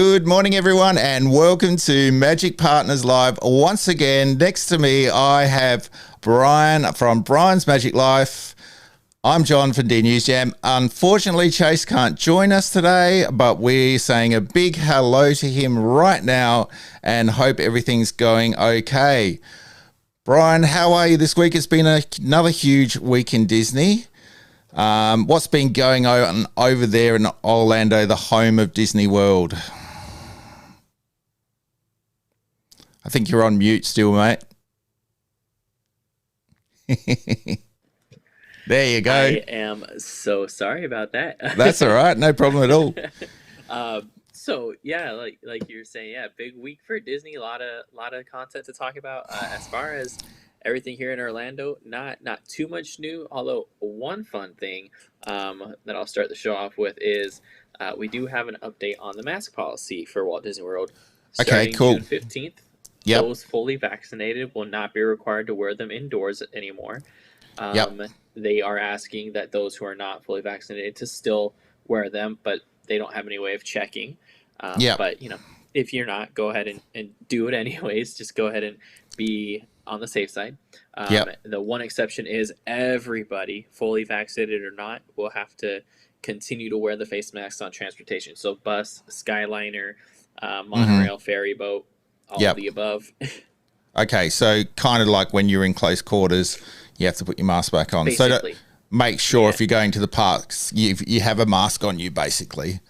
Good morning, everyone, and welcome to Magic Partners Live. Once again, next to me, I have Bryan from Bryan's Magic Life. I'm John from D News Jam. Unfortunately, Chase can't join us today, but we're saying a big hello to him right now and hope everything's going okay. Bryan, how are you this week? It's been another huge week in Disney. What's been going on over there in Orlando, the home of Disney World? I think you're on mute still, mate. There you go. I am so sorry about that. That's all right. No problem at all. So yeah, like you were saying, yeah, big week for Disney. A lot of content to talk about. As far as everything here in Orlando, not too much new. Although one fun thing that I'll start the show off with is we do have an update on the mask policy for Walt Disney World. Okay, cool. June 15th. Yep. Those fully vaccinated will not be required to wear them indoors anymore. They are asking that those who are not fully vaccinated to still wear them, but they don't have any way of checking. But, you know, if you're not, go ahead and do it anyways. Just go ahead and be on the safe side. The one exception is everybody, fully vaccinated or not, will have to continue to wear the face masks on transportation. So bus, Skyliner, monorail, ferry boat, all of the above. Okay, so kind of like when you're in close quarters, you have to put your mask back on. Basically. So make sure if you're going to the parks, you have a mask on you, basically.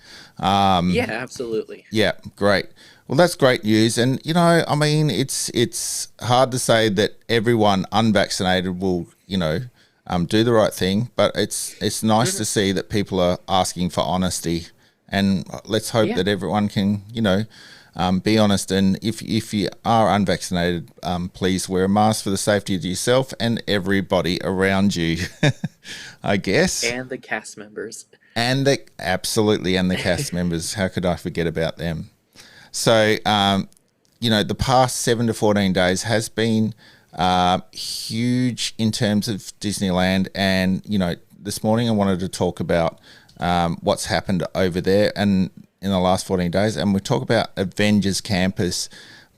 Yeah, absolutely. Yeah, great. Well, that's great news. And, you know, I mean, it's hard to say that everyone unvaccinated will, you know, do the right thing, but it's nice to see that people are asking for honesty. And let's hope that everyone can, you know, be honest, and if you are unvaccinated, please wear a mask for the safety of yourself and everybody around you, I guess. And the cast members. And the cast members. How could I forget about them? So, you know, the past 7 to 14 days has been huge in terms of Disneyland. And, you know, this morning I wanted to talk about what's happened over there and in the last 14 days, and we talk about Avengers Campus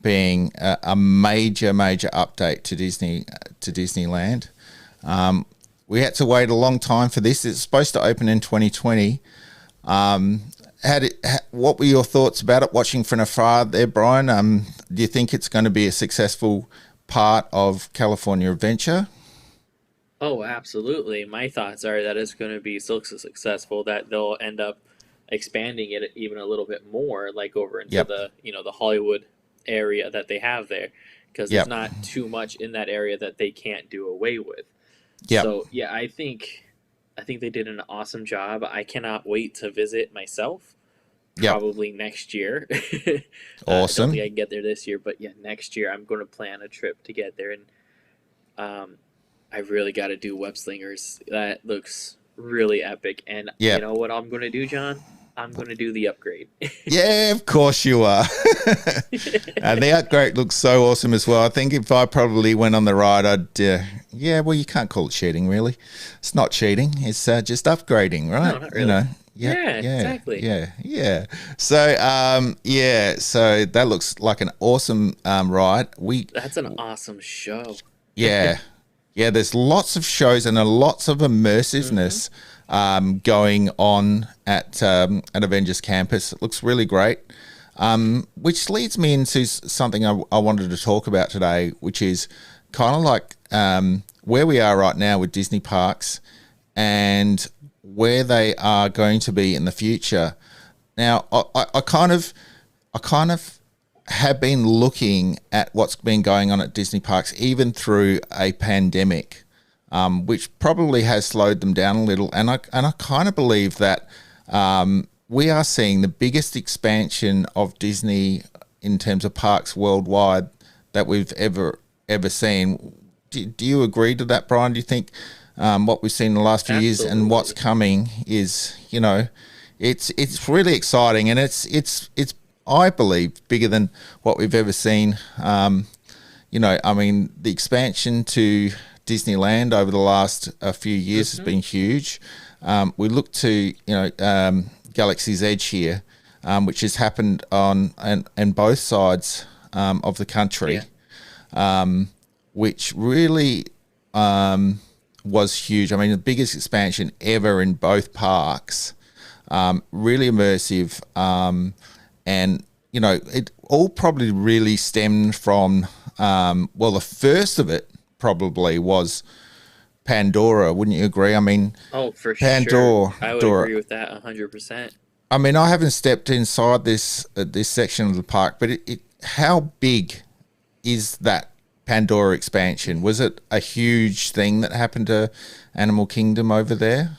being a major update to Disneyland. We had to wait a long time for this. It's supposed to open in 2020. What were your thoughts about it watching from afar there, Bryan? Do you think it's going to be a successful part of California Adventure? Oh, absolutely. My thoughts are that it's going to be so successful that they'll end up expanding it even a little bit more, like over into the, you know, the Hollywood area that they have there, because there's not too much in that area that they can't do away with. So yeah, I think they did an awesome job. I cannot wait to visit myself. Probably next year. Awesome. I don't think I can get there this year, but yeah, next year I'm going to plan a trip to get there, and I really got to do Web Slingers. That looks really epic, and you know what I'm going to do, John? I'm going to do the upgrade. Yeah, of course you are. And the upgrade looks so awesome as well. I think if I probably went on the ride, I'd, well, you can't call it cheating, really. It's not cheating. It's just upgrading, right? No, not really. You know? Exactly. Yeah. So, so that looks like an awesome ride. That's an awesome show. Yeah. Yeah, there's lots of shows and lots of immersiveness going on at Avengers Campus. It looks really great, which leads me into something I wanted to talk about today, which is kind of like where we are right now with Disney parks and where they are going to be in the future. Now, I kind of have been looking at what's been going on at Disney parks, even through a pandemic, which probably has slowed them down a little. And I kind of believe that we are seeing the biggest expansion of Disney in terms of parks worldwide that we've ever seen. Do you agree to that, Bryan? Do you think what we've seen in the last few years and what's coming is, you know, it's really exciting, and it's I believe bigger than what we've ever seen. You know, I mean, the expansion to Disneyland over the last few years has been huge. We look to, you know, Galaxy's Edge here. which has happened on both sides of the country, which really was huge. I mean, the biggest expansion ever in both parks, really immersive, and it all probably really stemmed from the first of it probably was Pandora. Wouldn't you agree? I mean, Oh, for Pandora. sure. I would agree with that 100%. I mean, I haven't stepped inside this section of the park, but how big is that Pandora expansion? Was it a huge thing that happened to Animal Kingdom over there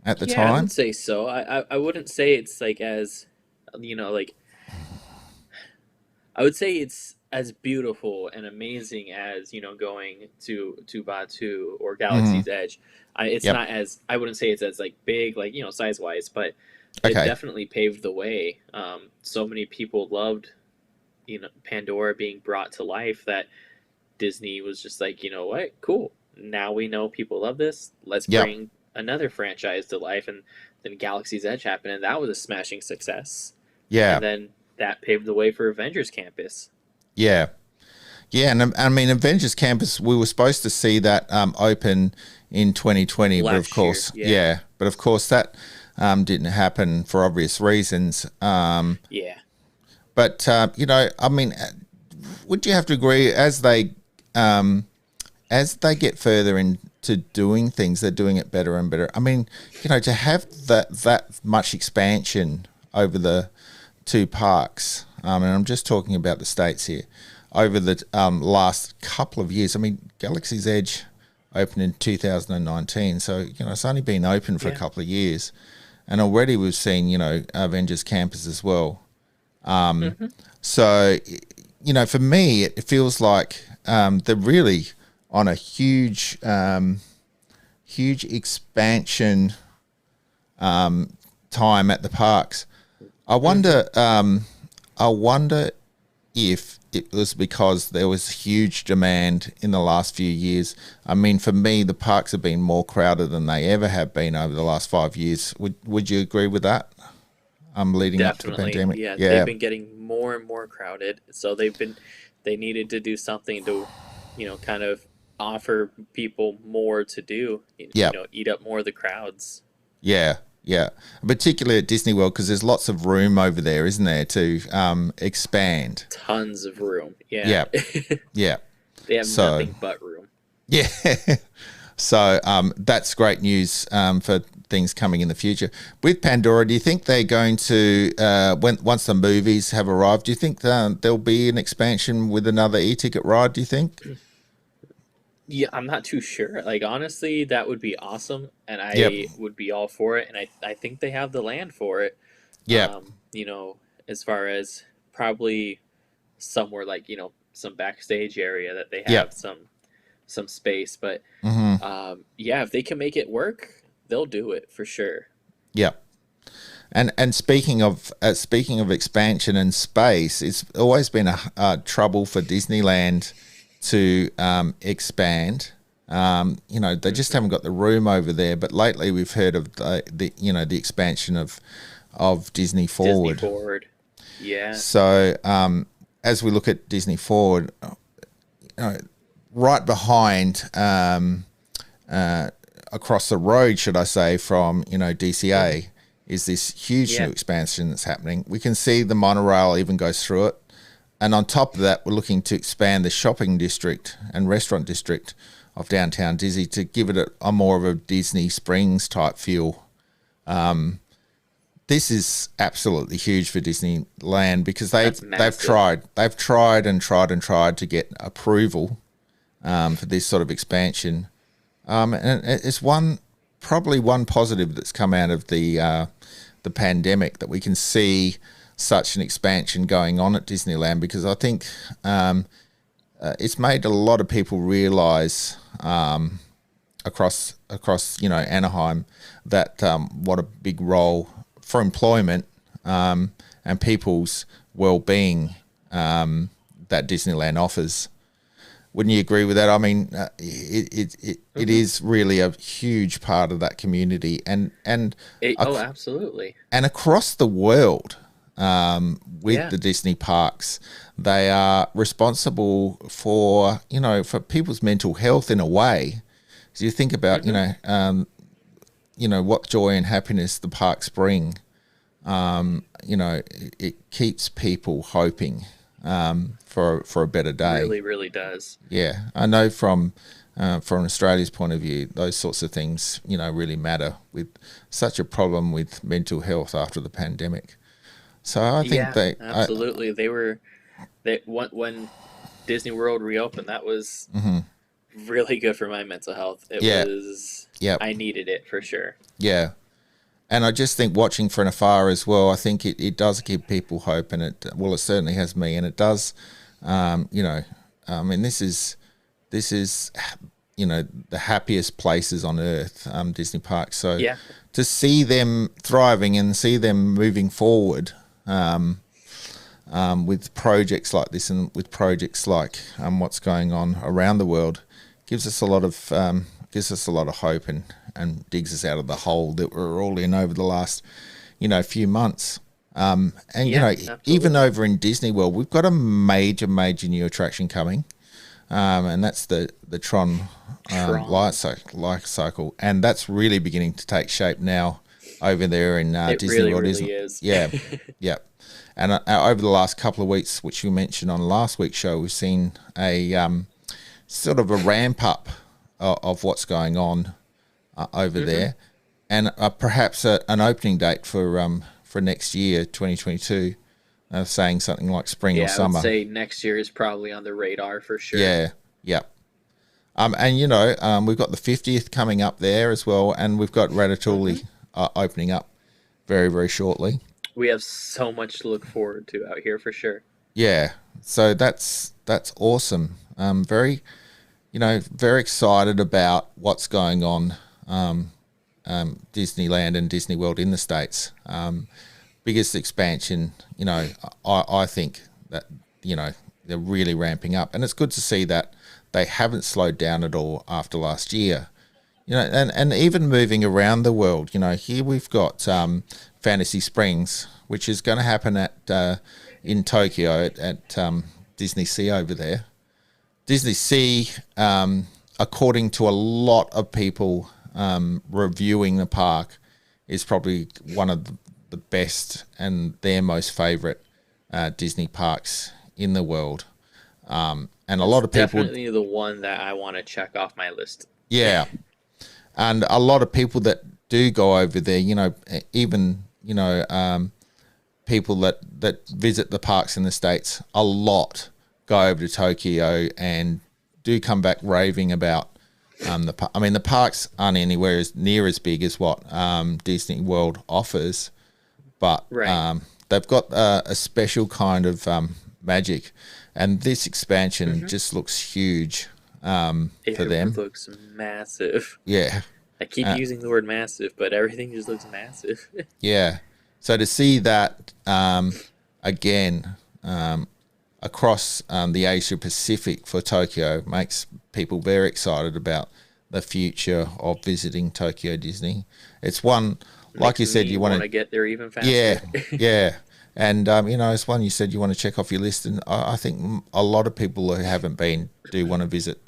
at the Yeah, I time? would say so. I wouldn't say it's like as, like I would say it's as beautiful and amazing as going to Batu or Hmm. Galaxy's Edge. It's Yep. not as I wouldn't say it's as like big like size wise, but it Okay. definitely paved the way. So many people loved Pandora being brought to life that Disney was just like, you know what, cool. Now we know people love this. Let's Yep. bring another franchise to life, and then Galaxy's Edge happened, and that was a smashing success. Yeah. And then that paved the way for Avengers Campus Yeah. Yeah. And I mean, Avengers Campus, we were supposed to see that open in 2020, but of last year. course, Yeah, yeah. But of course, that didn't happen for obvious reasons. yeah, But I mean, would you have to agree as they get further into doing things, they're doing it better and better. I mean, to have that much expansion over the two parks, and I'm just talking about the States here, over the last couple of years. I mean, Galaxy's Edge opened in 2019, so it's only been open for a yeah. couple of years, and already we've seen Avengers Campus as well. Hmm. So, for me, it feels like they're really on a huge expansion time at the parks. I Hmm. wonder. I wonder if it was because there was huge demand in the last few years. I mean, for me, the parks have been more crowded than they ever have been over the last 5 years. Would you agree with that? Leading up to the Definitely. pandemic. Yeah, they've Yeah. been getting more and more crowded, so they needed to do something to, kind of offer people more to do. Yeah. Eat up more of the crowds. Yeah, yeah. Particularly at Disney World because there's lots of room over there, isn't there, to expand? Tons of room. Yeah, Yeah, yeah. they have So nothing but room. yeah, so that's great news for things coming in the future with Pandora. Do you think they're going to once the movies have arrived? Do you think there'll be an expansion with another e-ticket ride? Do you think? Yeah, I'm not too sure. Like honestly, that would be awesome, and Yep. I would be all for it. And I think they have the land for it. Yep. As far as probably somewhere like some backstage area that they have Yep. some space. But Hmm. yeah, if they can make it work, they'll do it for sure. Yep. And speaking of expansion and space, it's always been a trouble for Disneyland to expand. They just Hmm. haven't got the room over there. But lately, we've heard of the expansion of Disney Disney Forward. Forward. Yeah. So as we look at Disney Forward, right behind, across the road, should I say, from Hmm. DCA, is this huge new Yeah. expansion that's happening. We can see the monorail even goes through it. And on top of that, we're looking to expand the shopping district and restaurant district of downtown Disney to give it a more of a Disney Springs type feel. This is absolutely huge for Disneyland because That's massive. they've tried and tried and tried to get approval for this sort of expansion. And it's probably one positive that's come out of the pandemic that we can see such an expansion going on at Disneyland because I think it's made a lot of people realise across Anaheim that what a big role for employment and people's well-being that Disneyland offers. Wouldn't you agree with that? I mean, it Hmm. is really a huge part of that community, and Oh, ac- absolutely. and across the world. with the Disney parks. They are responsible for, for people's mental health in a way. So you think about, what joy and happiness the parks bring. It keeps people hoping for a better day. Really, really does. Yeah, I know from Australia's point of view, those sorts of things, really matter with such a problem with mental health after the pandemic. So I think absolutely. When Disney World reopened, that was really good for my mental health. I needed it for sure. Yeah. And I just think watching from afar as well, I think it does give people hope, and it certainly has me, and it does, this is the happiest places on earth, Disney parks. So to see them thriving and see them moving forward, with projects like this and with projects like what's going on around the world, gives us a lot of hope and digs us out of the hole that we're all in over the last few months. Even over in Disney World, we've got a major new attraction coming, and that's the Tron. Light cycle, and that's really beginning to take shape now over there in Disney World. Really is. Yeah. And over the last couple of weeks, which you mentioned on last week's show, we've seen a sort of a ramp up of what's going on over there, and perhaps an opening date for next year, 2022. Saying something like spring or summer. I would say next year is probably on the radar for sure. Yeah. And we've got the 50th coming up there as well, and we've got Ratatouille opening up very, very shortly. We have so much to look forward to out here for sure. Yeah, so that's awesome. Very excited about what's going on. Disneyland and Disney World in the States. Biggest expansion. I think that they're really ramping up, and it's good to see that they haven't slowed down at all after last year. And even moving around the world. Here we've got Fantasy Springs, which is going to happen in Tokyo at Disney Sea over there. Disney Sea, according to a lot of people reviewing the park, is probably one of the best and their most favorite Disney parks in the world. And a lot of people... Definitely the one that I want to check off my list. Yeah. And a lot of people that do go over there, even people that visit the parks in the States a lot go over to Tokyo and do come back raving about the parks aren't anywhere near as big as what Disney World offers, but they've got a special kind of magic, and this expansion just looks huge for them. It looks massive. Yeah. I keep using the word massive, but everything just looks massive. Yeah. So to see that again across the Asia Pacific for Tokyo makes people very excited about the future of visiting Tokyo Disney. It's one, like you said, you want to get there even faster. Yeah. And, it's one you said you want to check off your list. And I think a lot of people who haven't been do want to visit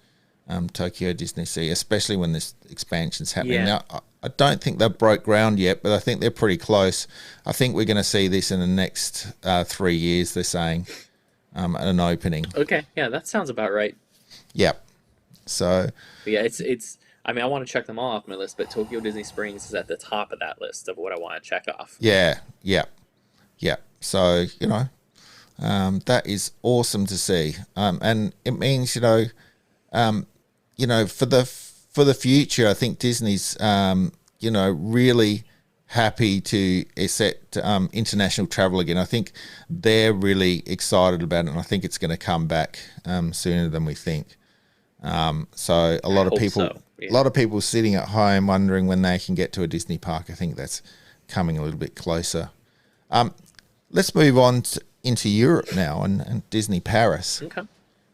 Tokyo Disney Sea, especially when this expansion's happening. Now, I don't think they've broke ground yet, but I think they're pretty close. I think we're going to see this in the next 3 years, they're saying, an opening. Okay, yeah, that sounds about right. Yep. So... Yeah, it's. I want to check them all off my list, but Tokyo Disney Springs is at the top of that list of what I want to check off. Yeah. So, that is awesome to see. And it means, for the future, I think Disney's, really happy to accept international travel again. I think they're really excited about it, and I think it's going to come back sooner than we think. So a lot of people sitting at home wondering when they can get to a Disney park. I think that's coming a little bit closer. Let's move on into Europe now and Disney Paris. Okay.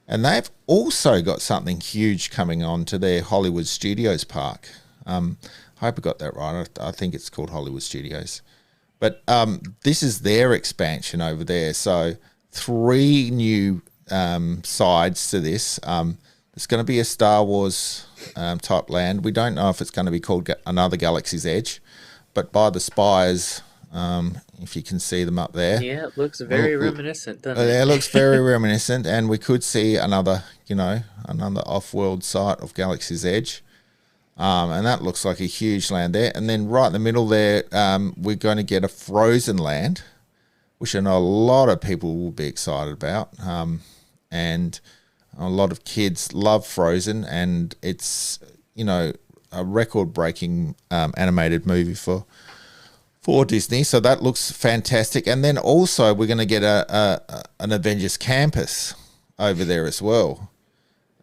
And they've also got something huge coming on to their Hollywood Studios park. I hope I got that right. I think it's called Hollywood Studios. But this is their expansion over there. So 3 new sides to this. There's going to be a Star Wars type land. We don't know if it's going to be called another Galaxy's Edge, but by the spires, if you can see them up there. Yeah, it looks very reminiscent, doesn't it? Yeah, it looks very reminiscent, and we could see another off-world site of Galaxy's Edge. And that looks like a huge land there. And then right in the middle there, we're going to get a frozen land, which I know a lot of people will be excited about. And a lot of kids love Frozen, and it's, a record-breaking animated movie for Disney. So that looks fantastic. And then also we're going to get an Avengers Campus over there as well.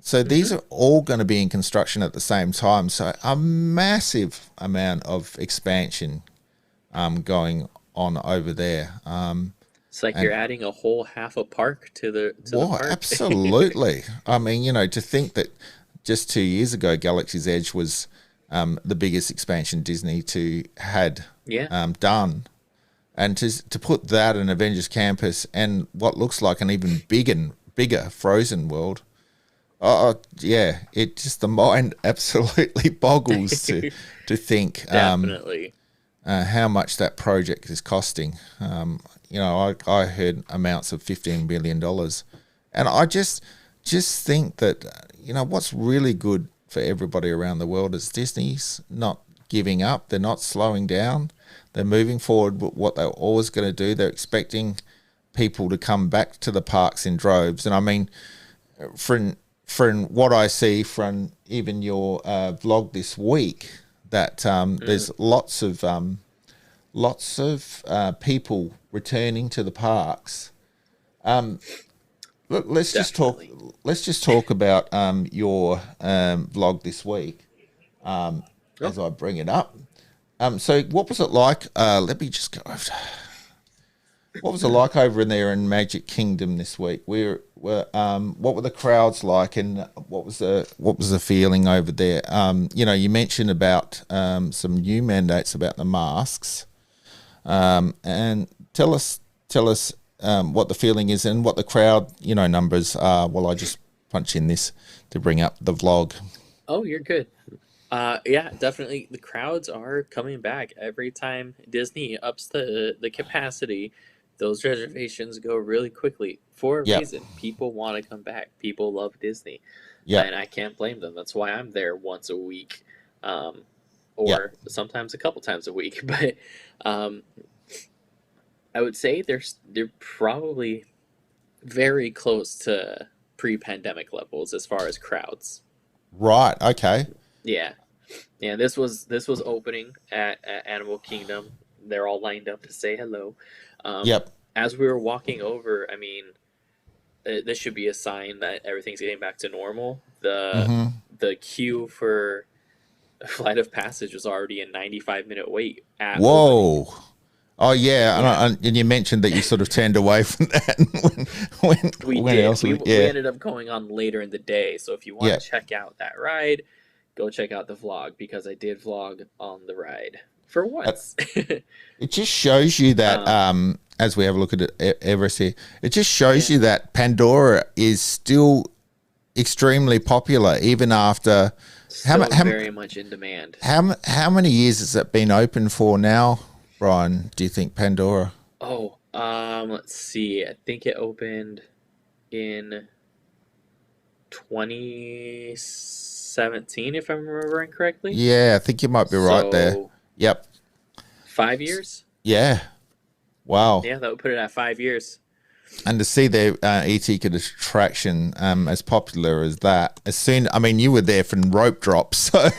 So these are all going to be in construction at the same time. So a massive amount of expansion going on over there. It's like you're adding a whole half a park to the park. Absolutely. I mean, to think that just 2 years ago, Galaxy's Edge was the biggest expansion Disney had done. And to put that in Avengers Campus and what looks like an even bigger Frozen world, the mind absolutely boggles to think Definitely. How much that project is costing. I heard amounts of $15 billion. And I just think that, what's really good for everybody around the world is Disney's not giving up. They're not slowing down. They're moving forward with what they're always going to do. They're expecting people to come back to the parks in droves. And I mean, from what I see from even your vlog this week, that there's lots of people returning to the parks. Look, let's just talk about your vlog this week as I bring it up. So what was it like? Let me just go over. What was it like over in there in Magic Kingdom this week? What were the crowds like, and what was the feeling over there? You mentioned about some new mandates about the masks, and tell us what the feeling is and what the crowd numbers are. While I just punch in this to bring up the vlog. Oh, you're good. Yeah, definitely. The crowds are coming back every time Disney ups the capacity. Those reservations go really quickly for a reason. People want to come back. People love Disney. Yeah. And I can't blame them. That's why I'm there once a week, or sometimes a couple times a week. But I would say they're probably very close to pre-pandemic levels as far as crowds. Right. Okay. Yeah. Yeah. This was opening at Animal Kingdom. They're all lined up to say hello. As we were walking over, I mean, this should be a sign that everything's getting back to normal. The queue for Flight of Passage was already a 95-minute wait at Whoa. opening. Oh yeah, and you mentioned that you sort of turned away from that. We ended up going on later in the day. So if you want to check out that ride, go check out the vlog, because I did vlog on the ride for once. It just shows you that, as we have a look at it, Everest here, it just shows you that Pandora is still extremely popular, even after very much in demand. How many years has it been open for now, Bryan? Do you think Pandora? Oh, let's see. I think it opened in 2017, if I'm remembering correctly. Yeah, I think you might be right there. Yep. 5 years? Yeah. Wow. Yeah, that would put it at 5 years. And to see their e-ticket attraction as popular as that, you were there from rope drops, so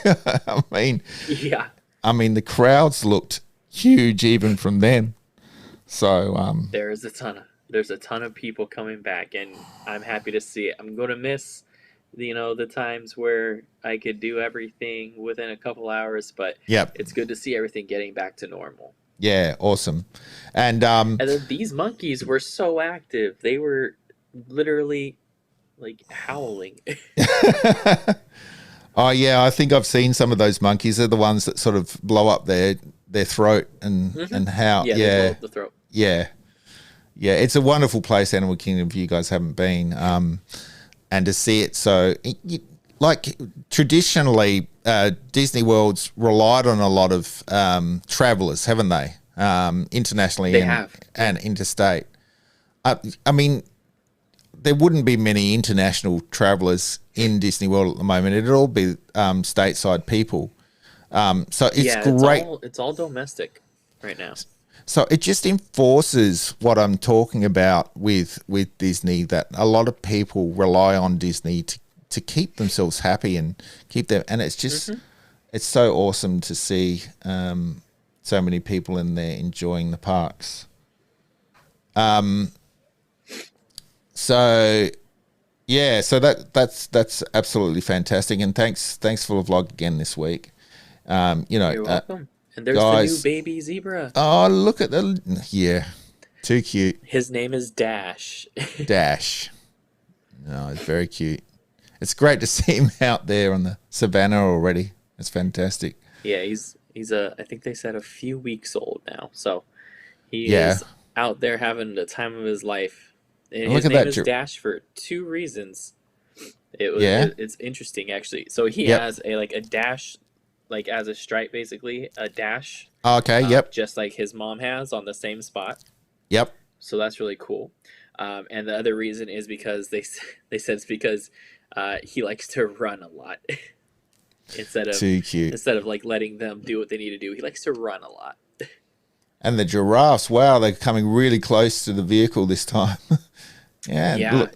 the crowds looked huge even from then. So there's a ton of people coming back, and I'm happy to see it. I'm going to miss the times where I could do everything within a couple hours, but it's good to see everything getting back to normal. Yeah, awesome. And then these monkeys were so active. They were literally like howling. Oh yeah, I think I've seen some of those monkeys. They're the ones that sort of blow up their their throat and how they blow up the throat. Yeah. It's a wonderful place, Animal Kingdom, if you guys haven't been, and to see it. So, like traditionally, Disney World's relied on a lot of travelers, haven't they? Internationally and interstate. I mean, there wouldn't be many international travelers in Disney World at the moment. It'd all be stateside people. So it's great. It's all domestic right now. So it just enforces what I'm talking about with Disney, that a lot of people rely on Disney to keep themselves happy and keep them. And it's just, it's so awesome to see so many people in there enjoying the parks. So that's absolutely fantastic. And thanks for the vlog again this week. You're welcome. And there's guys, the new baby zebra. Oh, look at too cute. His name is Dash. Dash. No, it's very cute. It's great to see him out there on the savannah already. It's fantastic. Yeah, he's I think they said a few weeks old now. So he is out there having the time of his life. And his name is Dash for two reasons. It's interesting actually. So he has a dash, like as a stripe, basically a dash. Okay. Just like his mom has on the same spot. Yep. So that's really cool. And the other reason is because they said it's because he likes to run a lot. Too cute. Instead of like letting them do what they need to do, he likes to run a lot. And the giraffes, wow, they're coming really close to the vehicle this time. The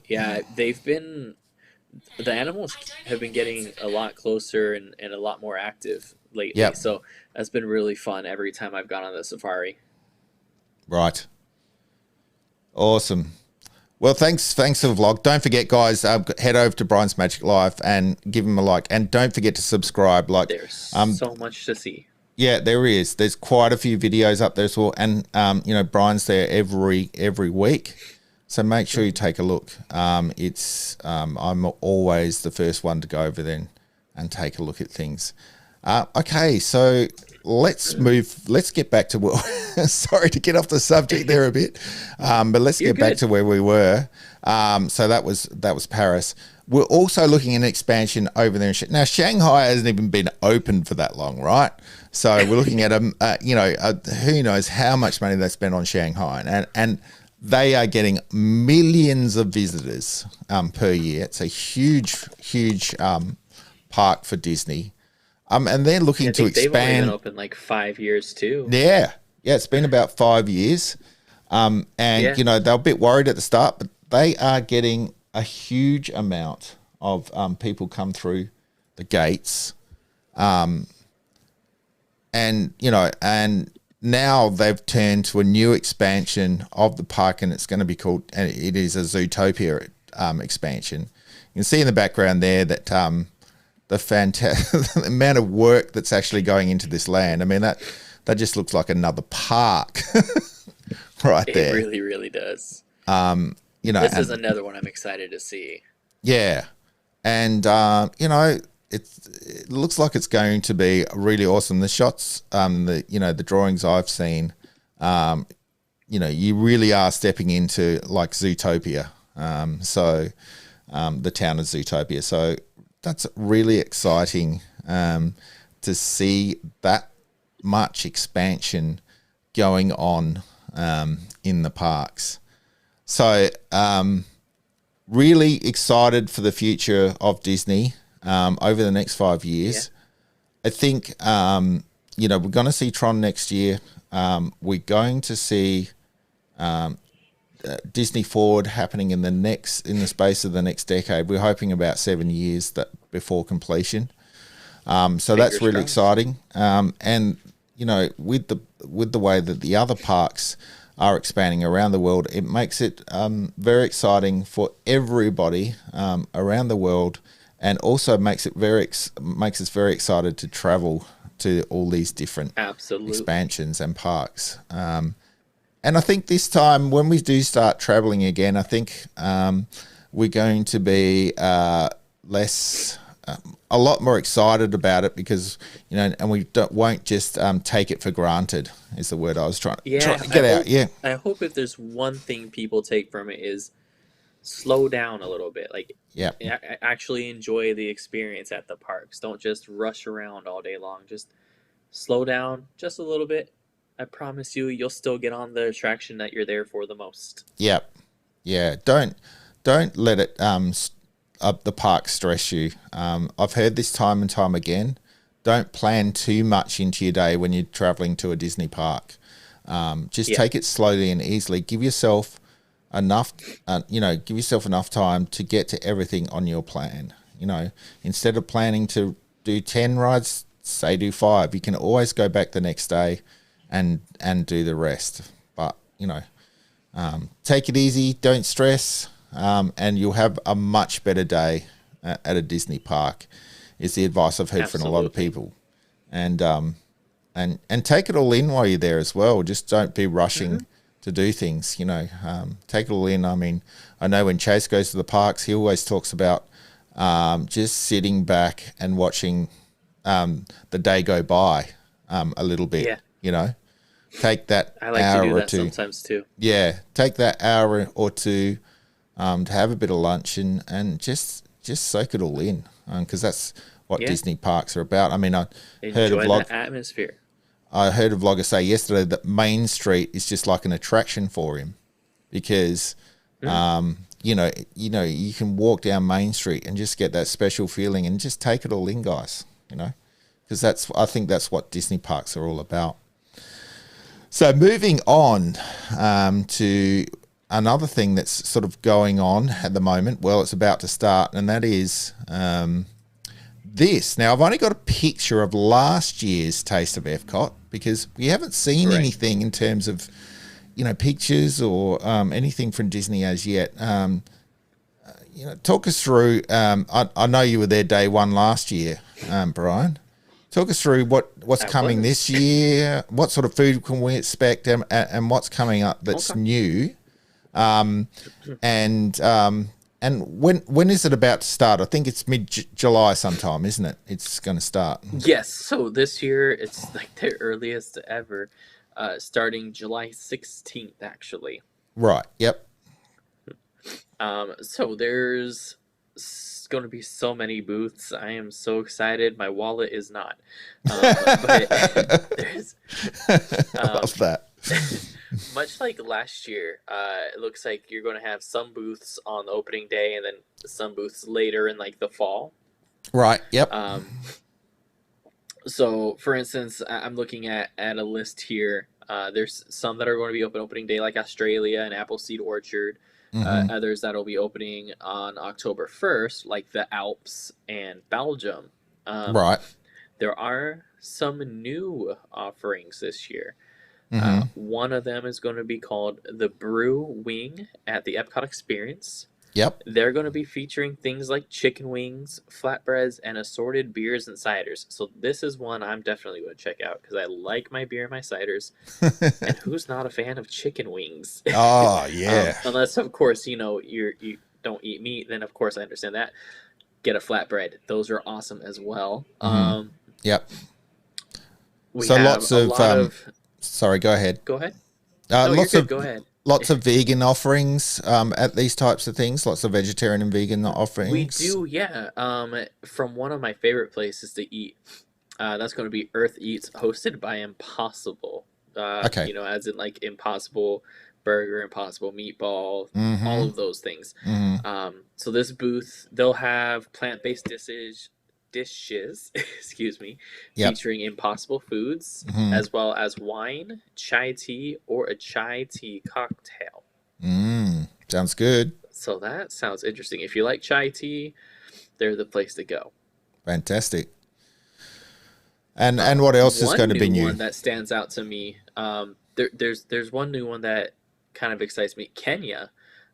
animals have been getting a lot closer and a lot more active lately. Yep. So that's been really fun every time I've gone on the safari. Right. Awesome. Well, thanks for the vlog. Don't forget, guys, head over to Bryan's Magic Life and give him a like. And don't forget to subscribe. There's so much to see. Yeah, there is. There's quite a few videos up there as well. And, Bryan's there every week. So make sure you take a look. I'm always the first one to go over there and take a look at things. Okay, so let's get back to sorry to get off the subject there a bit, but let's get back to where we were. So that was Paris. We're also looking at an expansion over there. Now, Shanghai hasn't even been open for that long, right? So we're looking at who knows how much money they spent on Shanghai, and they are getting millions of visitors per year. It's a huge park for Disney. And they're looking to expand. They've only been open like 5 years too. Yeah, it's been about 5 years. They're a bit worried at the start, but they are getting a huge amount of people come through the gates. And now they've turned to a new expansion of the park, and it's going to be called, and it is a Zootopia expansion. You can see in the background there that the amount of work that's actually going into this land. I mean, that just looks like another park right there. It really, really does. This is another one I'm excited to see. Yeah. And, it looks like it's going to be really awesome. The shots, the drawings I've seen, you really are stepping into like Zootopia. The town of Zootopia. So that's really exciting to see that much expansion going on in the parks. So really excited for the future of Disney over the next 5 years. Yeah. I think, we're going to see Tron next year. We're going to see Disney Forward happening in the space of the next decade. We're hoping about 7 years before completion. So that's really exciting. And with the way that the other parks are expanding around the world, it makes it very exciting for everybody around the world, and also makes us very excited to travel to all these different expansions and parks. And I think this time, when we do start traveling again, I think we're going to be less a lot more excited about it because, and we won't just take it for granted is the word I was trying Yeah, to get out. Yeah. I hope if there's one thing people take from it is slow down a little bit. Like, Yeah. actually enjoy the experience at the parks. Don't just rush around all day long. Just slow down just a little bit. I promise you'll still get on the attraction that you're there for the most. Yep. Yeah. Don't let it up the park stress you. I've heard this time and time again. Don't plan too much into your day when you're traveling to a Disney park. Just take it slowly and easily. Give yourself enough time to get to everything on your plan. Instead of planning to do 10 rides, say do 5. You can always go back the next day and do the rest. But take it easy, don't stress, and you'll have a much better day at a Disney park is the advice I've heard from a lot of people. And take it all in while you're there as well. Just don't be rushing to do things, take it all in. I mean, I know when Chase goes to the parks, he always talks about just sitting back and watching the day go by a little bit, take that I like hour to do or that two. sometimes too. Yeah, take that hour or two to have a bit of lunch and just soak it all in because that's what Disney parks are about. I mean, Enjoy the atmosphere. I heard a vlogger say yesterday that Main Street is just like an attraction for him because, you can walk down Main Street and just get that special feeling and just take it all in, guys, because I think that's what Disney parks are all about. So moving on to another thing that's sort of going on at the moment. Well, it's about to start, and that is this. Now, I've only got a picture of last year's Taste of Epcot because we haven't seen anything in terms of, pictures or anything from Disney as yet. Talk us through. I know you were there day one last year, Bryan. Talk us through what's coming this year. What sort of food can we expect, and what's coming up that's new, and when is it about to start? I think it's mid-July sometime, isn't it? It's going to start. Yes. So this year it's like the earliest ever, starting July 16th, actually. Right. Yep. So there's going to be so many booths. I am so excited. My wallet is not. But there's love that. Much like last year, it looks like you're going to have some booths on the opening day and then some booths later in like the fall. Right. Yep. So, for instance, I'm looking at a list here. There's some that are going to be opening day, like Australia and Appleseed Orchard. Others that will be opening on October 1st, like the Alps and Belgium. Right. There are some new offerings this year. One of them is going to be called the Brew Wing at the Epcot Experience. Yep. They're going to be featuring things like chicken wings, flatbreads, and assorted beers and ciders. So this is one I'm definitely going to check out because I like my beer and my ciders. And who's not a fan of chicken wings? Oh, yeah. Unless, of course, you don't eat meat, then, of course, I understand that. Get a flatbread. Those are awesome as well. Yep. So lots of sorry, go ahead. Go ahead. Go ahead. Lots of vegan offerings at these types of things. Lots of vegetarian and vegan offerings. We do, yeah. From one of my favorite places to eat. That's going to be Earth Eats, hosted by Impossible. Okay. As in like Impossible Burger, Impossible Meatball, all of those things. So this booth, they'll have plant-based dishes, excuse me, featuring Impossible foods, as well as wine, chai tea, or a chai tea cocktail. Sounds good. So that sounds interesting. If you like chai tea, they're the place to go. Fantastic. And what else is going to be new? One that stands out to me. There's one new one that kind of excites me. Kenya.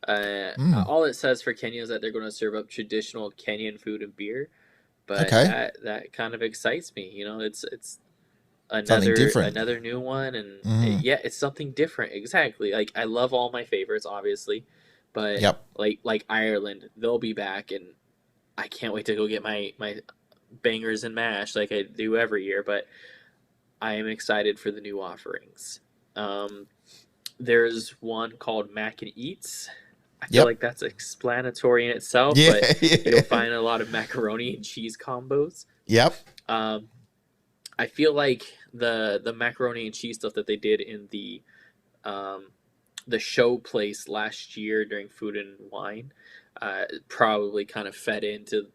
All it says for Kenya is that they're going to serve up traditional Kenyan food and beer. But that kind of excites me. It's another new one, and it's something different. Exactly. Like I love all my favorites, obviously, but like Ireland, they'll be back, and I can't wait to go get my bangers and mash like I do every year. But I am excited for the new offerings. Um, there's one called Mac and Eats. I feel Yep. like that's explanatory in itself, Yeah. but you'll Yeah. find a lot of macaroni and cheese combos. Yep. Um, I feel like the macaroni and cheese stuff that they did in um, the show place last year during Food and Wine probably kind of fed into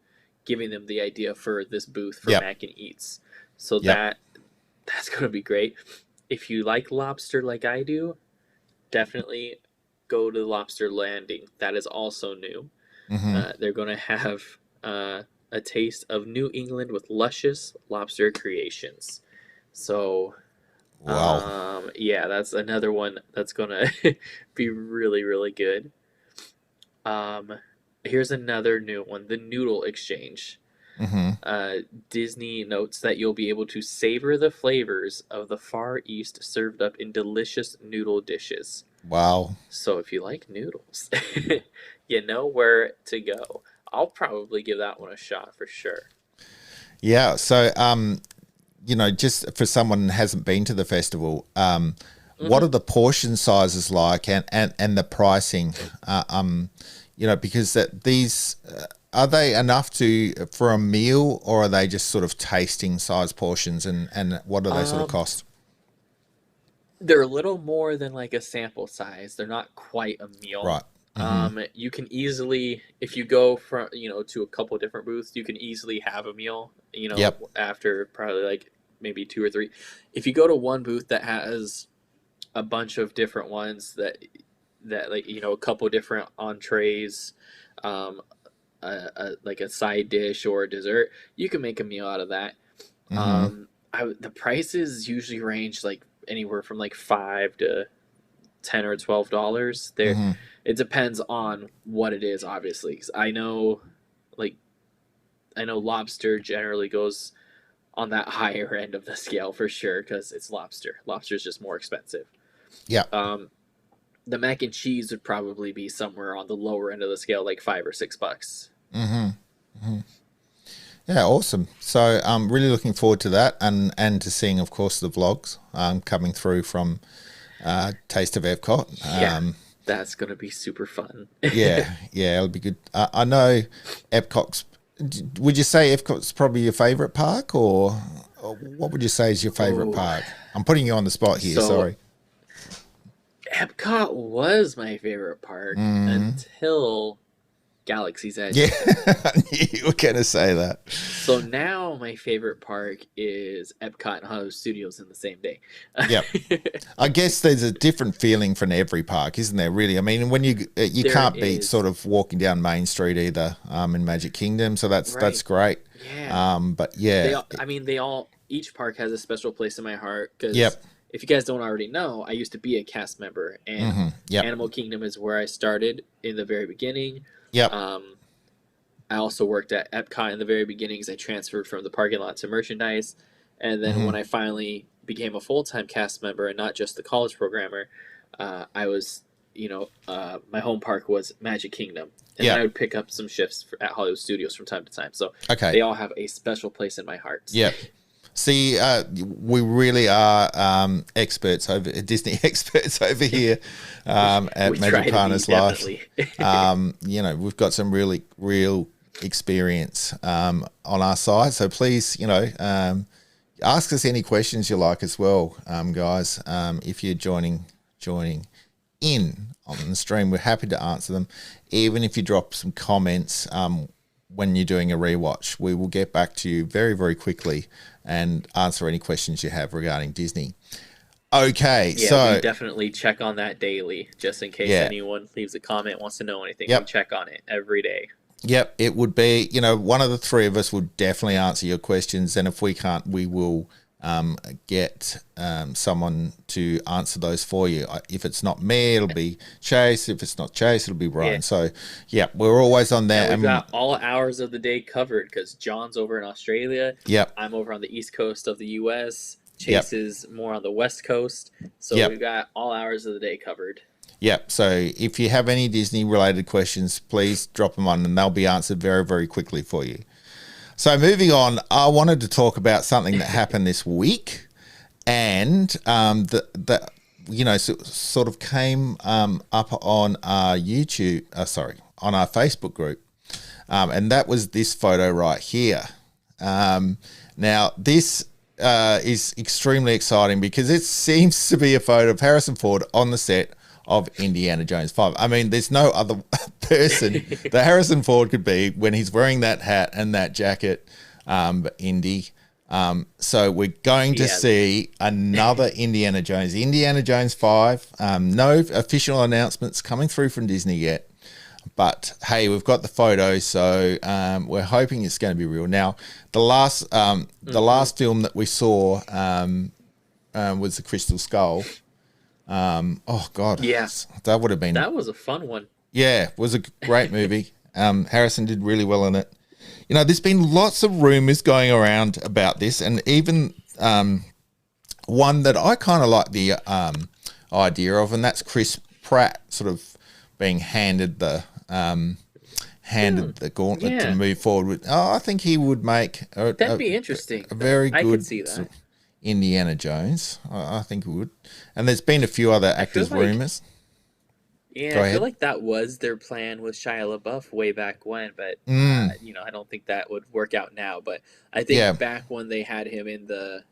giving them the idea for this booth for Yep. Mac and Eats. So Yep. that's going to be great. If you like lobster like I do, definitely go to Lobster Landing. That is also new. Mm-hmm. They're going to have a taste of New England with luscious lobster creations. So, Wow. yeah, that's another one that's going to be really, really good. Um, here's another new one, the Noodle Exchange. Mm-hmm. Disney notes that you'll be able to savor the flavors of the Far East served up in delicious noodle dishes. Wow. So if you like noodles, you know where to go. I'll probably give that one a shot for sure. Yeah. So, just for someone who hasn't been to the festival, what are the portion sizes like, and the pricing? Because these are they enough for a meal, or are they just sort of tasting size portions, and what do they sort of cost? They're a little more than like a sample size. They're not quite a meal. Right. Mm-hmm. You can easily, if you go from to a couple different booths, you can easily have a meal. Yep. After probably like maybe 2 or 3. If you go to one booth that has a bunch of different ones that like a couple different entrees, like a side dish or a dessert, you can make a meal out of that. Mm-hmm. The prices usually range like anywhere from like $5 to $10 or $12. Mm-hmm. It depends on what it is, obviously. 'Cause I know lobster generally goes on that higher end of the scale for sure because it's lobster. Lobster is just more expensive. Yeah. The mac and cheese would probably be somewhere on the lower end of the scale, like $5 or $6. Mm-hmm. Mm-hmm. Yeah, awesome. So I'm really looking forward to that, and to seeing, of course, the vlogs coming through from Taste of Epcot. Yeah, that's gonna be super fun. Yeah, it'll be good. I know Epcot's. Would you say Epcot's probably your favorite park, or what would you say is your favorite park? I'm putting you on the spot here. Sorry. Epcot was my favorite park until Galaxy's Edge. Yeah, you were going to say that. So now my favorite park is Epcot and Hollywood Studios in the same day. Yep. I guess there's a different feeling from every park, isn't there, really? I mean, when you can't beat sort of walking down Main Street either in Magic Kingdom, so that's great. Yeah. But yeah. Each park has a special place in my heart because Yep. if you guys don't already know, I used to be a cast member, and Animal Kingdom is where I started in the very beginning. Yep. I also worked at Epcot in the very beginning because I transferred from the parking lot to merchandise. And then when I finally became a full-time cast member and not just the college programmer, I was, my home park was Magic Kingdom. And I would pick up some shifts at Hollywood Studios from time to time. So they all have a special place in my heart. Yeah. See, we really are Disney experts over here at Magic Partners Life. We've got some really real experience on our side. So please, ask us any questions you like as well, guys. If you're joining in on the stream, we're happy to answer them. Even if you drop some comments when you're doing a rewatch, we will get back to you very, very quickly and answer any questions you have regarding Disney. Okay, so we definitely check on that daily, just in case anyone leaves a comment, wants to know anything. We check on it every day. Yep, it would be, one of the three of us would definitely answer your questions, and if we can't, we will get someone to answer those for you. If it's not me, it'll be Chase. If it's not Chase, it'll be Bryan. So, we're always on there. And we've got all hours of the day covered because John's over in Australia. Yep. I'm over on the East Coast of the U.S. Chase is more on the West Coast. So we've got all hours of the day covered. Yep. So if you have any Disney related questions, please drop them on and they'll be answered very, very quickly for you. So moving on, I wanted to talk about something that happened this week, and that sort of came up on our on our Facebook group, and that was this photo right here. Now this is extremely exciting because it seems to be a photo of Harrison Ford on the set of Indiana Jones 5. I mean, there's no other person that Harrison Ford could be when he's wearing that hat and that jacket, Indy. So we're going to see another Indiana Jones 5. No official announcements coming through from Disney yet. But, hey, we've got the photo, so we're hoping it's going to be real. Now, the last film that we saw was The Crystal Skull. Oh God, yes, that would have been. That was a fun one. Yeah, it was a great movie. Harrison did really well in it. You know, there's been lots of rumors going around about this, and even one that I kind of like the idea of, and that's Chris Pratt sort of being handed the gauntlet to move forward with. Oh, I think he would make that'd be interesting. A very good. I could see that. Sort of Indiana Jones, I think it would. And there's been a few other actors' rumors. Yeah, I feel like that was their plan with Shia LaBeouf way back when, but I don't think that would work out now. But I think back when they had him in the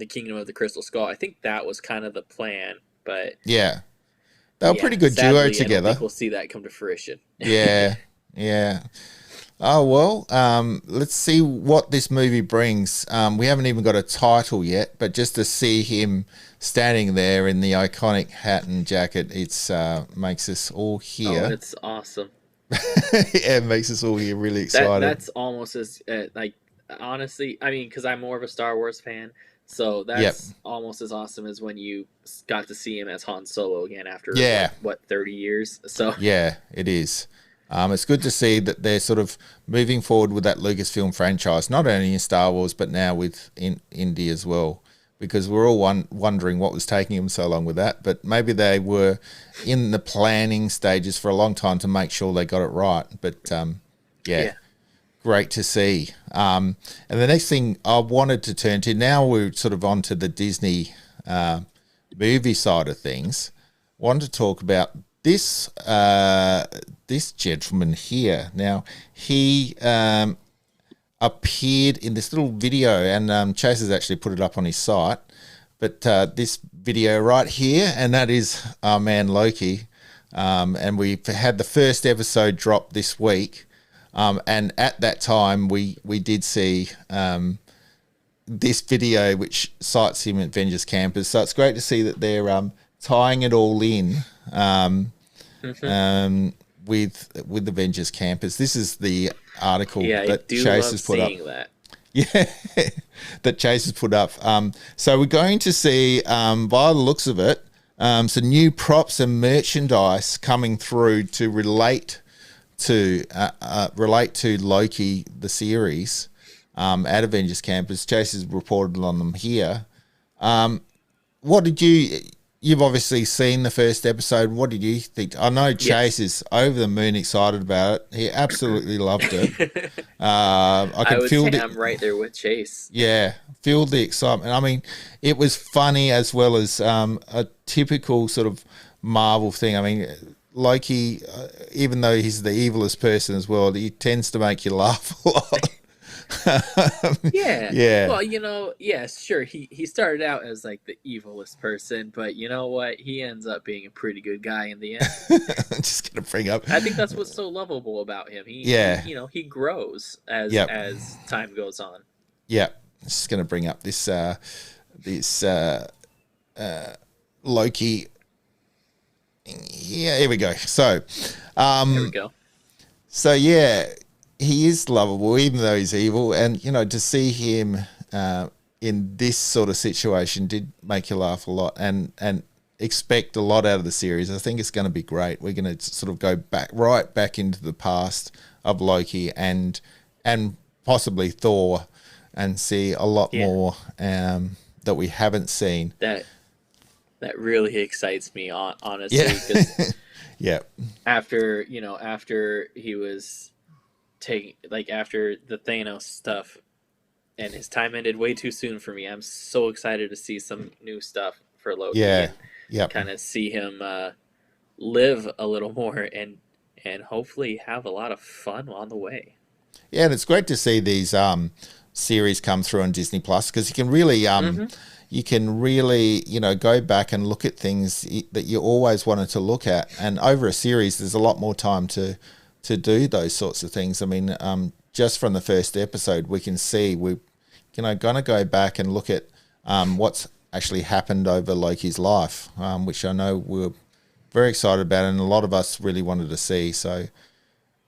Kingdom of the Crystal Skull, I think that was kind of the plan. But they were pretty good duo together. I don't think we'll see that come to fruition. Yeah. Oh, well, let's see what this movie brings. We haven't even got a title yet, but just to see him standing there in the iconic hat and jacket, it's makes us all here. Oh, it's awesome. It makes us all here really excited. That's almost as, honestly, I mean, because I'm more of a Star Wars fan, so that's almost as awesome as when you got to see him as Han Solo again after, 30 years? So yeah, it is. It's good to see that they're sort of moving forward with that Lucasfilm franchise, not only in Star Wars, but now with Indy as well, because we're all wondering what was taking them so long with that. But maybe they were in the planning stages for a long time to make sure they got it right. But, great to see. And the next thing I wanted to turn to, now we're sort of onto the Disney movie side of things, wanted to talk about this gentleman here. Now, he appeared in this little video, and Chase has actually put it up on his site. But this video right here, and that is our man Loki. And we've had the first episode drop this week. And at that time, we did see this video, which cites him at Avengers Campus. So it's great to see that they're tying it all in. With Avengers Campus. This is the article that Chase has put up. That. Yeah, that Chase has put up. So we're going to see, by the looks of it, some new props and merchandise coming through to relate to Loki, the series, at Avengers Campus. Chase has reported on them here. What did You've obviously seen the first episode. What did you think? I know Chase is over the moon excited about it. He absolutely loved it. I would feel I'm right there with Chase. Yeah, feel the excitement. I mean, it was funny as well as a typical sort of Marvel thing. I mean, Loki, even though he's the evilest person as well, he tends to make you laugh a lot. Yeah. Well, sure. He started out as like the evilest person, but you know what? He ends up being a pretty good guy in the end. I'm just gonna bring up. I think that's what's so lovable about him. He grows as time goes on. Yeah. Just gonna bring up this Loki. Yeah, here we go. So, here we go. So yeah. He is lovable, even though he's evil, and to see him in this sort of situation did make you laugh a lot, and expect a lot out of the series. I think it's going to be great. We're going to sort of go right back into the past of Loki and possibly Thor, and see a lot more that we haven't seen. That that really excites me, honestly, Yeah. because Yeah. after he was taking, like, after the Thanos stuff, and his time ended way too soon for me. I'm so excited to see some new stuff for Loki Yeah. and Yep. kind of see him live a little more and hopefully have a lot of fun on the way. Yeah, and it's great to see these series come through on Disney Plus, because you can really go back and look at things that you always wanted to look at, and over a series there's a lot more time to do those sorts of things. I mean, just from the first episode we can see we're going to go back and look at what's actually happened over Loki's life, which I know we're very excited about, and a lot of us really wanted to see. So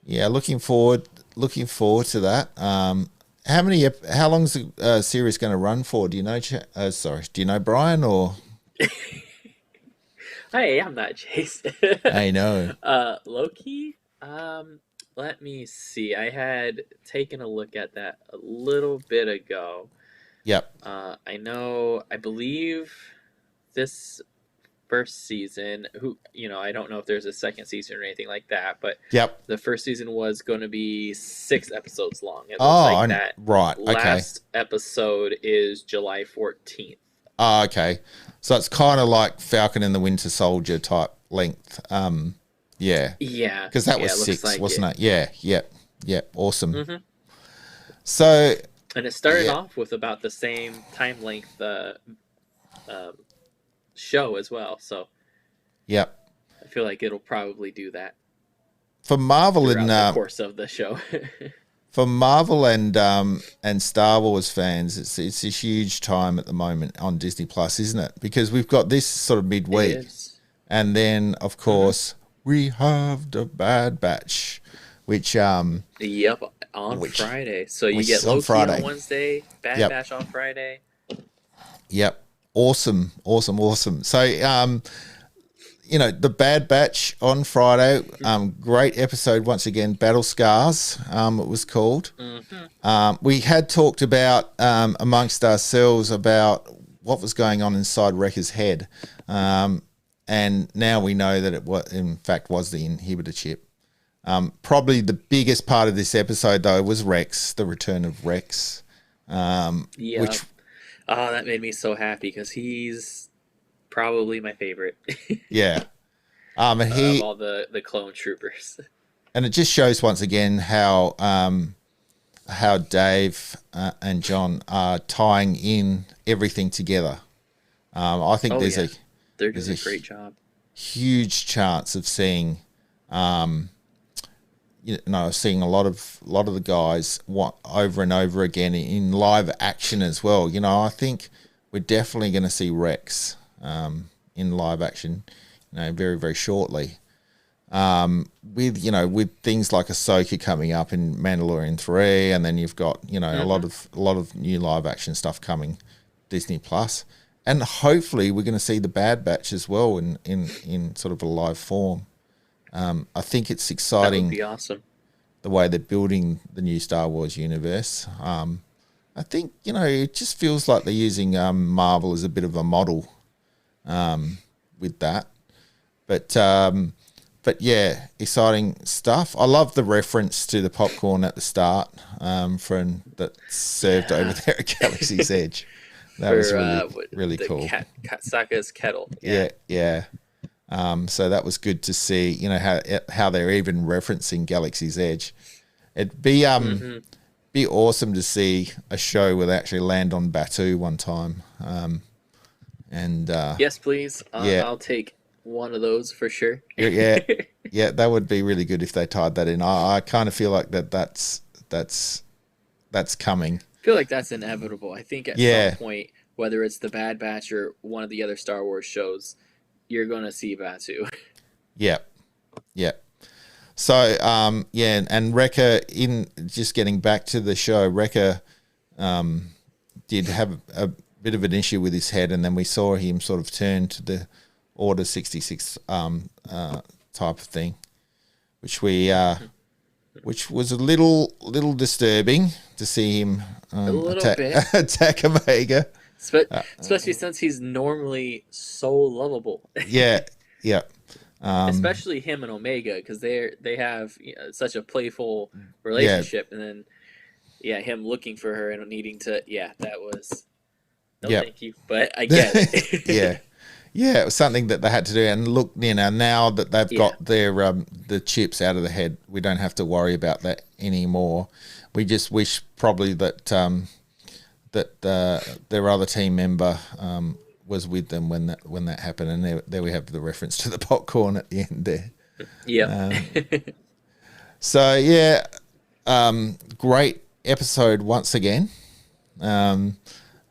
yeah, looking forward to that. How long's the series going to run for? Do you know? Do you know, Brian? Or Hey, I'm not Chase. I know. Loki. Let me see. I had taken a look at that a little bit ago. Yep. I believe this first season, I don't know if there's a second season or anything like that, but Yep. the first season was going to be 6 episodes long. It looks Oh, that right. Okay. last episode is July 14th. Oh, okay. So it's kind of like Falcon and the Winter Soldier type length. Yeah. Yeah. Because that was it 6, like wasn't it? Yeah. Yep. Yep. Awesome. Mm-hmm. So. And it started off with about the same time length show as well. So. Yep. I feel like it'll probably do that. For Marvel and the course of the show. For Marvel and Star Wars fans, it's a huge time at the moment on Disney Plus, isn't it? Because we've got this sort of midweek, and then of course we have the Bad Batch, which on Friday. So you get Loki on Wednesday, Bad Batch on Friday. Yep, awesome. So the Bad Batch on Friday, great episode once again, Battle Scars, it was called. Mm-hmm. We had talked about, amongst ourselves, about what was going on inside Wrecker's head. And now we know that it was, in fact, was the inhibitor chip. Probably the biggest part of this episode, though, was Rex, the return of Rex. Which, that made me so happy, because he's probably my favorite. Yeah. And of all the clone troopers. And it just shows once again how Dave and John are tying in everything together. I think they're doing a great job. Huge chance of seeing seeing a lot of the guys over and over again in live action as well. I think we're definitely going to see Rex in live action, very, very shortly. With things like Ahsoka coming up in Mandalorian 3, and then you've got a lot of new live action stuff coming Disney Plus, and hopefully we're going to see the Bad Batch as well in sort of a live form. I think it's exciting. That would be awesome. The way they're building the new Star Wars universe. I think it just feels like they're using Marvel as a bit of a model with that, but yeah, exciting stuff. I love the reference to the popcorn at the start from that served over there at Galaxy's Edge. That was really cool. Sokka's kettle. Yeah. So that was good to see. How they're even referencing Galaxy's Edge. It'd be awesome to see a show where they actually land on Batuu one time. Yes, please. I'll take one of those for sure. Yeah, that would be really good if they tied that in. I kind of feel like that's coming. I feel like that's inevitable. I think at some point, whether it's the Bad Batch or one of the other Star Wars shows, you're going to see Batuu. Yeah. So, and Wrecker, in just getting back to the show, Wrecker did have a bit of an issue with his head, and then we saw him sort of turn to the Order 66 type of thing, which was a little disturbing to see him a little bit attack Omega. Especially since he's normally so lovable. Yeah, yeah. Especially him and Omega, because they have such a playful Yeah, relationship, and then him looking for her and needing to that was no yeah. thank you, but I get it. Yeah. Yeah, it was something that they had to do. And look, now that they've Yeah. got their the chips out of the head, we don't have to worry about that anymore. We just wish probably that their other team member was with them when that happened. And there we have the reference to the popcorn at the end there. Yeah. So yeah, great episode once again.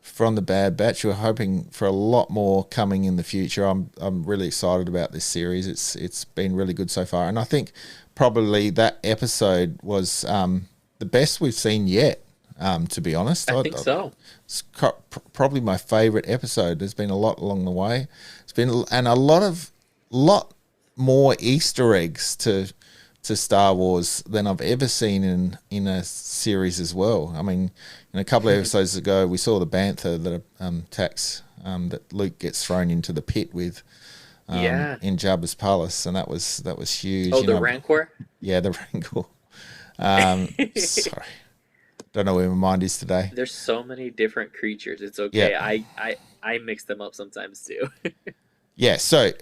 From the Bad Batch. We're hoping for a lot more coming in the future. I'm really excited about this series. It's been really good so far, and I think probably that episode was the best we've seen yet. To be honest, I think so. It's probably my favorite episode. There's been a lot along the way. It's been and a lot more Easter eggs to Star Wars than I've ever seen in a series as well. I mean, a couple of episodes ago, we saw the bantha that attacks that Luke gets thrown into the pit with in Jabba's palace, and that was huge. Oh, the Rancor? Yeah, the Rancor. Sorry. Don't know where my mind is today. There's so many different creatures. It's okay. Yeah. I mix them up sometimes too. Yeah, so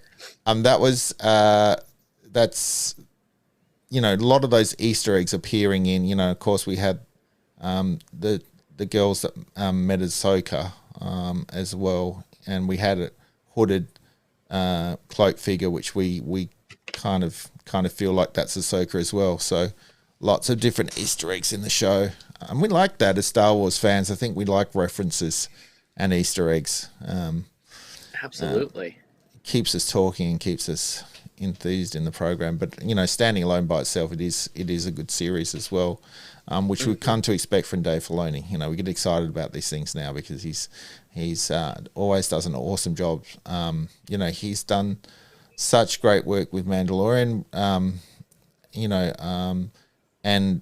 that's a lot of those Easter eggs appearing in, of course we had the girls that met Ahsoka as well, and we had a hooded cloak figure, which we kind of feel like that's Ahsoka as well. So lots of different Easter eggs in the show, and we like that as Star Wars fans. I think we like references and Easter eggs. Absolutely, keeps us talking and keeps us enthused in the program. But standing alone by itself, it is a good series as well, which we've come to expect from Dave Filoni. We get excited about these things now because he's always does an awesome job. He's done such great work with Mandalorian, and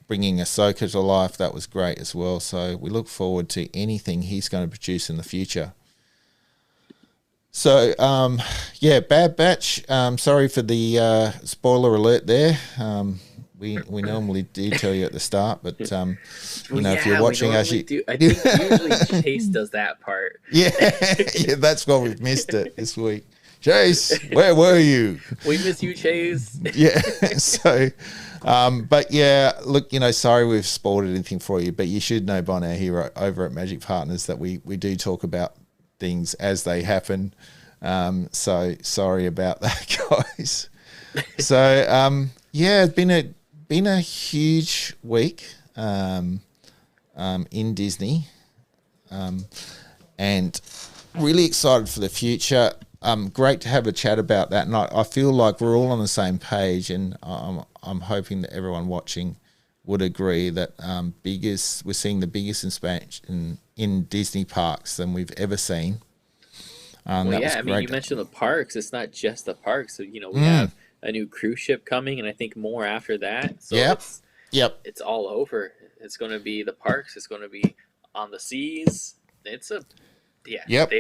bringing Ahsoka to life, that was great as well. So we look forward to anything he's going to produce in the future. So, Bad Batch. Sorry for the spoiler alert there. We normally do tell you at the start, but if you're watching us, I think usually Chase does that part. Yeah, that's why we've missed it this week. Chase, where were you? We miss you, Chase. Yeah. So, but yeah, look, sorry we've spoiled anything for you, but you should know by now here over at Magic Partners that we do talk about things as they happen. So sorry about that, guys. So it's been a huge week in Disney, and really excited for the future. Great to have a chat about that, and I feel like we're all on the same page, and I'm hoping that everyone watching would agree that we're seeing the biggest expansion in Disney parks than we've ever seen. You mentioned the parks. It's not just the parks. So, we have a new cruise ship coming, and I think more after that. So it's all over. It's going to be the parks. It's going to be on the seas. They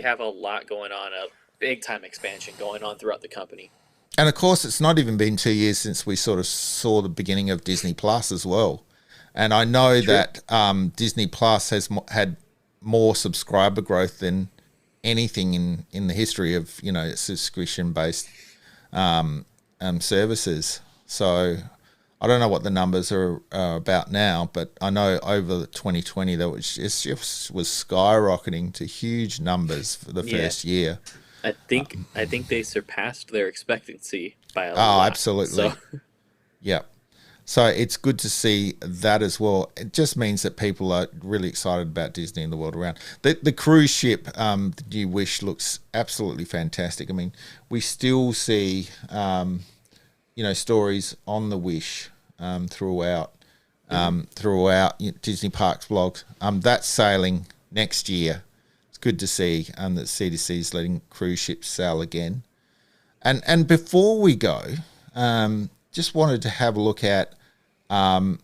have a lot going on, a big time expansion going on throughout the company. And of course, it's not even been 2 years since we sort of saw the beginning of Disney Plus as well. And I know that Disney Plus has had more subscriber growth than anything in the history of subscription-based services. So I don't know what the numbers are about now, but I know over 2020 that was skyrocketing to huge numbers for the first year. I think they surpassed their expectancy by a lot. Oh, absolutely. So. Yeah. So it's good to see that as well. It just means that people are really excited about Disney and the world around. The cruise ship, the new Wish, looks absolutely fantastic. I mean, we still see, stories on the Wish throughout Disney Parks blogs. That's sailing next year. It's good to see that C2C is letting cruise ships sail again. And before we go, just wanted to have a look at some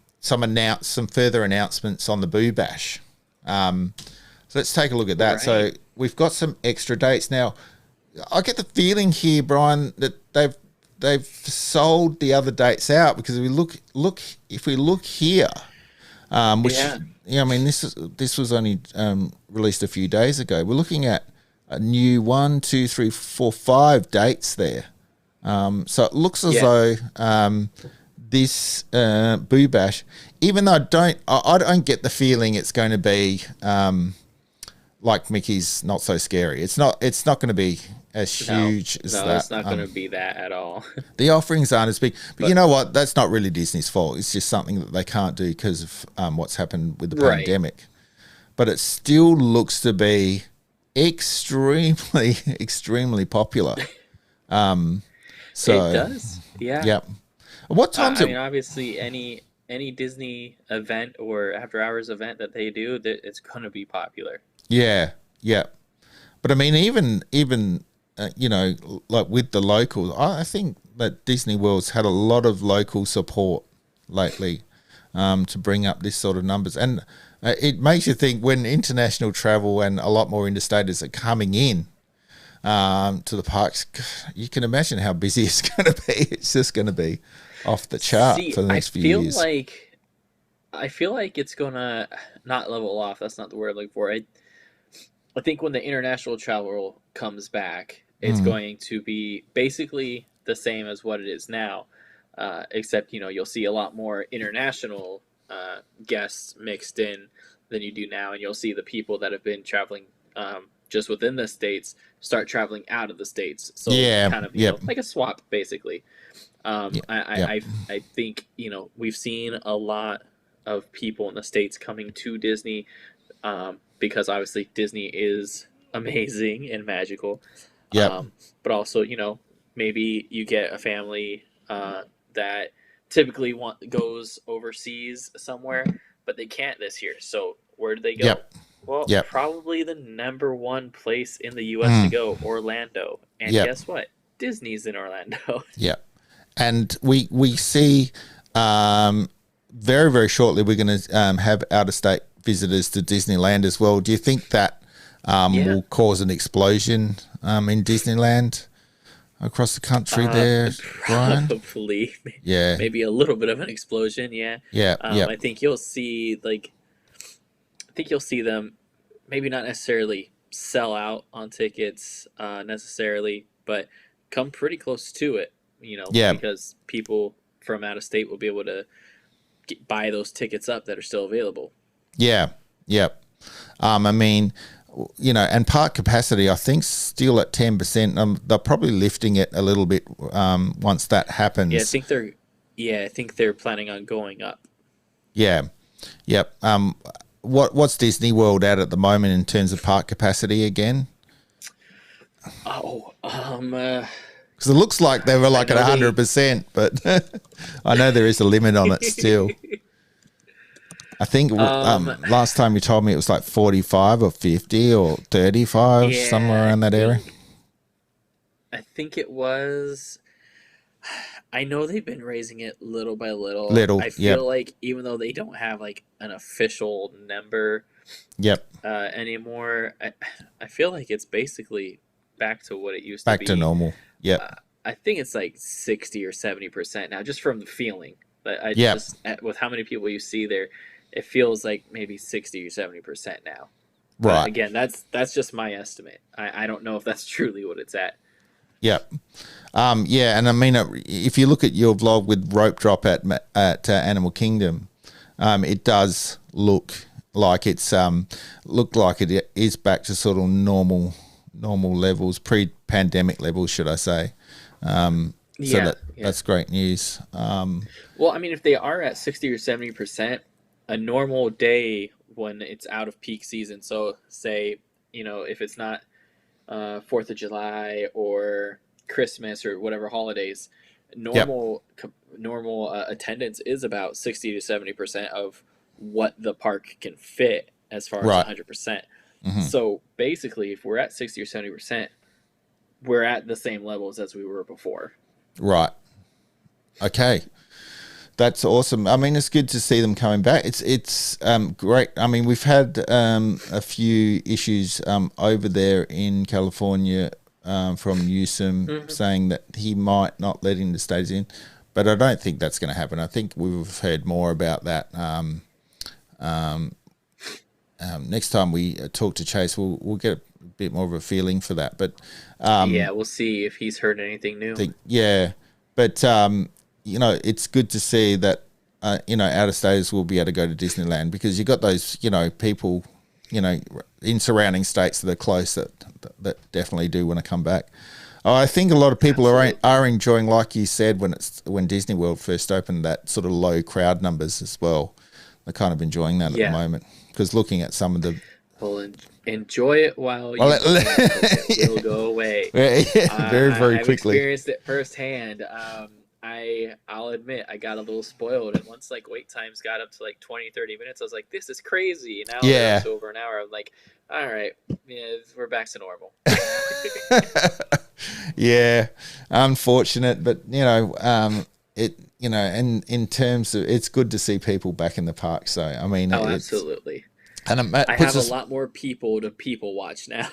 further announcements on the Boo Bash. So let's take a look at that. So Right. we've got some extra dates now. I get the feeling here, Brian, that they've sold the other dates out, because if we look here, which Yeah. I mean, this was only released a few days ago. We're looking at a new 1, 2, 3, 4, 5 dates there. So it looks as Yeah. though this Boo Bash, even though I don't get the feeling it's going to be like Mickey's Not So Scary. It's not going to be as No. huge as No, that. it's not going to be that at all. The offerings aren't as big, but you But know what? That's not really Disney's fault. It's just something that they can't do because of what's happened with the right. pandemic. But it still looks to be extremely, extrememly popular. So, It does. Yeah. yep. What time's I it? mean, obviously, any Disney event or after hours event that they do, that it's going to be popular. Yeah, yeah. But I mean, even like with the locals, I think that Disney World's had a lot of local support lately to bring up this sort of numbers, and it makes you think when international travel and a lot more interstaters are coming in to the parks. You can imagine how busy it's going to be. It's just going to be off the chart See, for the I next few feel years. like it's gonna not level off. That's not the word I'm looking for. I think when the international travel comes back, it's Mm. going to be basically the same as what it is now, except you'll see a lot more international guests mixed in than you do now, and you'll see the people that have been traveling just within the states start traveling out of the states. So Yeah. kind of Yep. like a swap basically. Yeah. I, Yep. I I think we've seen a lot of people in the states coming to Disney because obviously Disney is amazing and magical. Yep. But also, maybe you get a family that typically goes overseas somewhere, but they can't this year. So where do they go? Yep. Well, Yep. probably the number one place in the U.S. to Mm. go, Orlando. And Yep. guess what? Disney's in Orlando. Yep. And we see very, very shortly we're going to have out of state visitors to Disneyland as well. Do you think that Yeah. will cause an explosion in Disneyland across the country there, Brian? Probably, Yeah. maybe a little bit of an explosion. Yeah. Yeah. Yep. I think you'll see them maybe not necessarily sell out on tickets necessarily, but come pretty close to it. Yeah. Because people from out of state will be able to buy those tickets up that are still available. Yeah. Yep. I mean, and park capacity, I think, still at 10%. They're probably lifting it a little bit once that happens. I think they're planning on going up. Yeah. Yep. What's Disney World at the moment in terms of park capacity again? Oh, Because it looks like they were like at 100%, but I know there is a limit on it still. I think last time you told me it was like 45 or 50 or 35, somewhere around that area. I think it was. I know they've been raising it little by little. I feel like even though they don't have like an official number, anymore, I feel like it's basically back to what it used to be. Back to normal. Yep. I think it's like 60 or 70% now, just from the feeling. But just with how many people you see there, it feels like maybe 60 or 70% now. Right. But again, that's just my estimate. I don't know if that's truly what it's at. Yep. And I mean, if you look at your vlog with rope drop at Animal Kingdom, it does look like it is back to sort of normal levels, pre-pandemic levels, should I say? That's great news. Well, I mean, if they are at 60 or 70%, a normal day when it's out of peak season, so say, if it's not 4th of July or Christmas or whatever holidays, normal attendance is about 60 to 70% of what the park can fit as far as 100%. Mm-hmm. So basically, if we're at 60 or 70%, we're at the same levels as we were before. Right. Okay. That's awesome. I mean, it's good to see them coming back. It's great. I mean, we've had a few issues over there in California from Newsom saying that he might not let interstate in, but I don't think that's going to happen. I think we've heard more about that. Next time we talk to Chase, we'll get a bit more of a feeling for that. But yeah, we'll see if he's heard anything new. But you know, it's good to see that, you know, out-of-staters will be able to go to Disneyland, because you got those, you know, people, you know, in surrounding states that are close that definitely do want to come back. I think a lot of people are enjoying, like you said, when Disney World first opened, that sort of low crowd numbers as well. They're kind of enjoying that at the moment, because looking at some of the... Well, enjoy it while it will go away. Very quickly. I've experienced it firsthand. I'll admit I got a little spoiled, and once like wait times got up to like 20-30 minutes, I was like, this is crazy. Now it's over an hour. I'm like, all right, yeah, we're back to normal. Yeah, unfortunate, but you know, and in terms of, it's good to see people back in the park. So I mean, absolutely. And I have a lot more people to people watch now.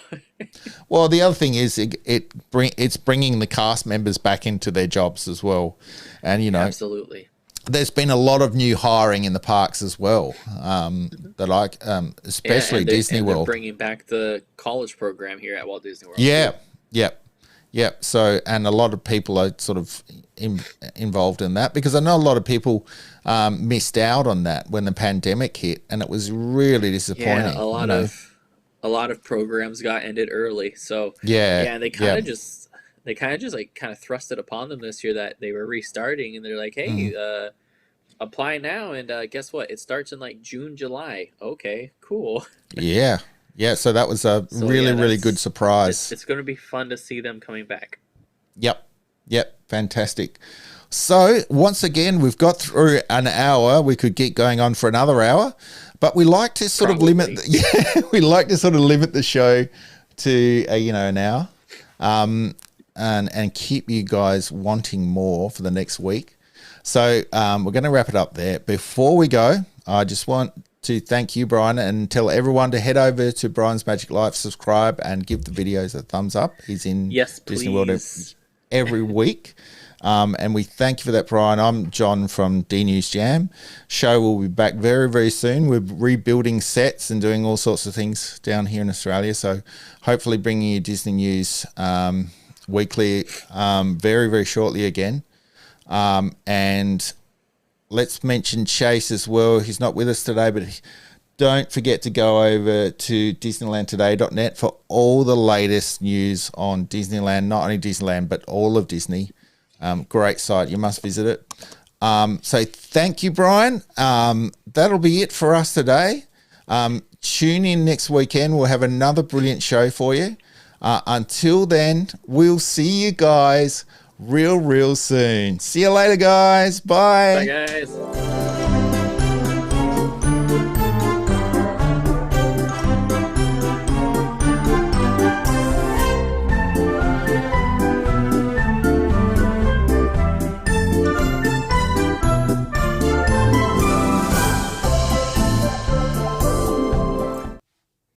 Well, the other thing is it's bringing the cast members back into their jobs as well, and you know, absolutely. There's been a lot of new hiring in the parks as well. Especially Disney World. They're bringing back the college program here at Walt Disney World. Yeah. So, and a lot of people are sort of involved in that, because I know a lot of people missed out on that when the pandemic hit, and it was really disappointing. Yeah, a lot of programs got ended early. So and they kind of just thrust it upon them this year that they were restarting, and they're like, hey, apply now, and guess what? It starts in like June, July. Okay, cool. Yeah, so that was a really good surprise. It's going to be fun to see them coming back. Yep, fantastic. So, once again, we've got through an hour. We could get going on for another hour, but we like to sort of limit the show to an hour, and keep you guys wanting more for the next week. So, we're going to wrap it up there. Before we go, I just want to thank you, Bryan, and tell everyone to head over to Bryan's Magic Life, subscribe, and give the videos a thumbs up. He's in Disney World every week. And we thank you for that, Bryan. I'm John from D News Jam. Show will be back very, very soon. We're rebuilding sets and doing all sorts of things down here in Australia. So hopefully bringing you Disney news weekly very, very shortly again. And let's mention Chase as well. He's not with us today, but don't forget to go over to DisneylandToday.net for all the latest news on Disneyland, not only Disneyland, but all of Disney. Great site. You must visit it. So thank you, Bryan. That'll be it for us today. Tune in next weekend. We'll have another brilliant show for you. Until then, we'll see you guys real soon. See you later, guys. Bye. Bye, guys.